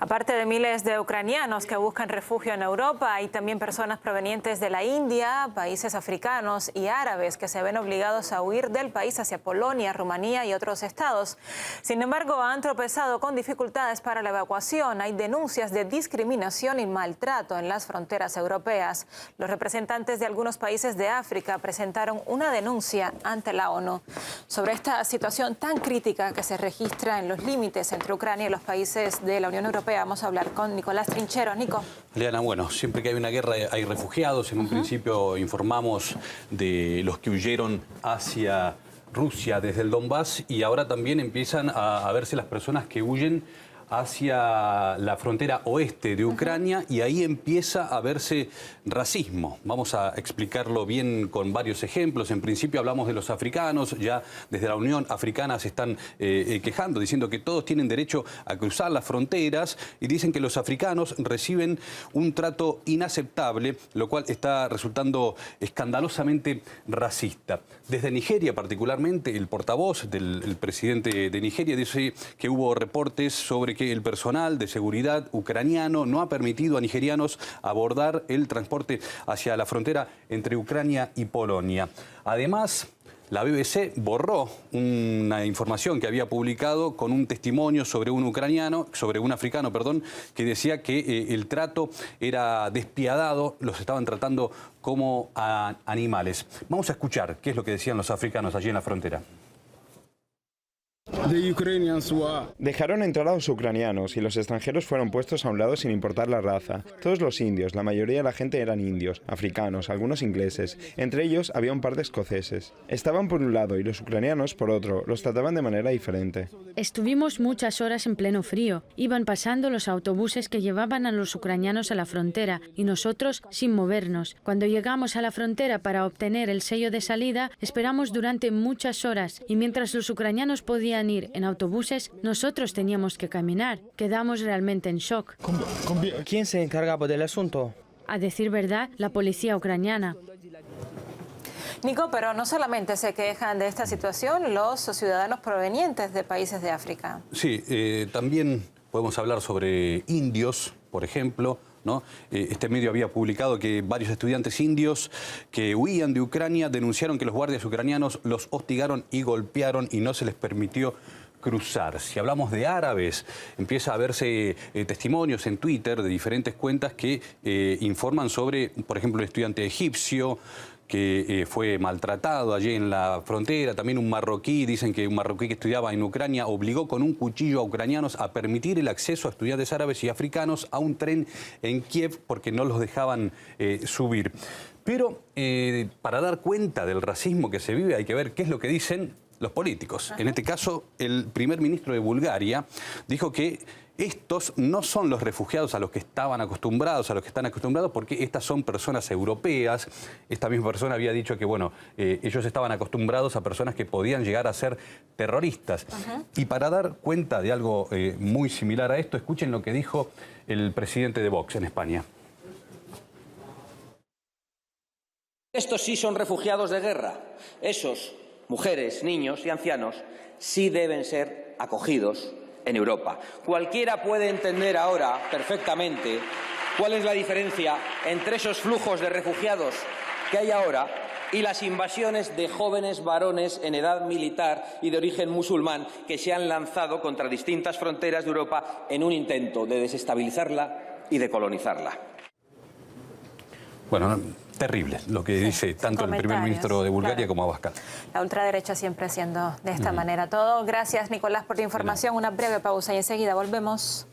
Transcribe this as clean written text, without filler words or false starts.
Aparte de miles de ucranianos que buscan refugio en Europa, hay también personas provenientes de la India, países africanos y árabes que se ven obligados a huir del país hacia Polonia, Rumanía y otros estados. Sin embargo, han tropezado con dificultades para la evacuación. Hay denuncias de discriminación y maltrato en las fronteras europeas. Los representantes de algunos países de África presentaron una denuncia ante la ONU sobre esta situación tan crítica que se registra en los límites entre Ucrania y los países de la Unión Europea. Vamos a hablar con Nicolás Trinchero. Nico. Eliana, bueno, siempre que hay una guerra hay refugiados. En un principio informamos de los que huyeron hacia Rusia desde el Donbass y ahora también empiezan a verse las personas que huyen hacia la frontera oeste de Ucrania y ahí empieza a verse racismo. Vamos a explicarlo bien con varios ejemplos. En principio hablamos de los africanos, ya desde la Unión Africana se están quejando, diciendo que todos tienen derecho a cruzar las fronteras y dicen que los africanos reciben un trato inaceptable, lo cual está resultando escandalosamente racista. Desde Nigeria particularmente, el portavoz del presidente de Nigeria dice que hubo reportes sobre que el personal de seguridad ucraniano no ha permitido a nigerianos abordar el transporte hacia la frontera entre Ucrania y Polonia. Además, la BBC borró una información que había publicado con un testimonio sobre un africano, que decía que el trato era despiadado, los estaban tratando como a animales. Vamos a escuchar qué es lo que decían los africanos allí en la frontera. Dejaron entrar a los ucranianos y los extranjeros fueron puestos a un lado sin importar la raza. Todos los indios, la mayoría de la gente eran indios, africanos, algunos ingleses. Entre ellos había un par de escoceses. Estaban por un lado y los ucranianos por otro. Los trataban de manera diferente. Estuvimos muchas horas en pleno frío. Iban pasando los autobuses que llevaban a los ucranianos a la frontera y nosotros sin movernos. Cuando llegamos a la frontera para obtener el sello de salida, esperamos durante muchas horas y mientras los ucranianos podían ir en autobuses, nosotros teníamos que caminar. Quedamos realmente en shock. ¿Quién se encargaba del asunto? A decir verdad, la policía ucraniana. Nico, pero no solamente se quejan de esta situación los ciudadanos provenientes de países de África. Sí, también podemos hablar sobre indios, por ejemplo, ¿no? Este medio había publicado que varios estudiantes indios que huían de Ucrania denunciaron que los guardias ucranianos los hostigaron y golpearon y no se les permitió cruzar. Si hablamos de árabes, empieza a verse testimonios en Twitter de diferentes cuentas que informan sobre, por ejemplo, un estudiante egipcio que fue maltratado allí en la frontera, también un marroquí, dicen que un marroquí que estudiaba en Ucrania obligó con un cuchillo a ucranianos a permitir el acceso a estudiantes árabes y africanos a un tren en Kiev porque no los dejaban subir. Pero para dar cuenta del racismo que se vive hay que ver qué es lo que dicen los políticos. En este caso, el primer ministro de Bulgaria dijo que estos no son los refugiados a los que estaban acostumbrados, porque estas son personas europeas. Esta misma persona había dicho que, bueno, ellos estaban acostumbrados a personas que podían llegar a ser terroristas. Y para dar cuenta de algo muy similar a esto, escuchen lo que dijo el presidente de Vox en España. Estos sí son refugiados de guerra. Esos, mujeres, niños y ancianos, sí deben ser acogidos en Europa. Cualquiera puede entender ahora perfectamente cuál es la diferencia entre esos flujos de refugiados que hay ahora y las invasiones de jóvenes varones en edad militar y de origen musulmán que se han lanzado contra distintas fronteras de Europa en un intento de desestabilizarla y de colonizarla. Bueno, terrible lo que dice tanto el primer ministro de Bulgaria como Abascal. La ultraderecha siempre haciendo de esta manera todo. Gracias, Nicolás, por tu información. Una breve pausa y enseguida volvemos.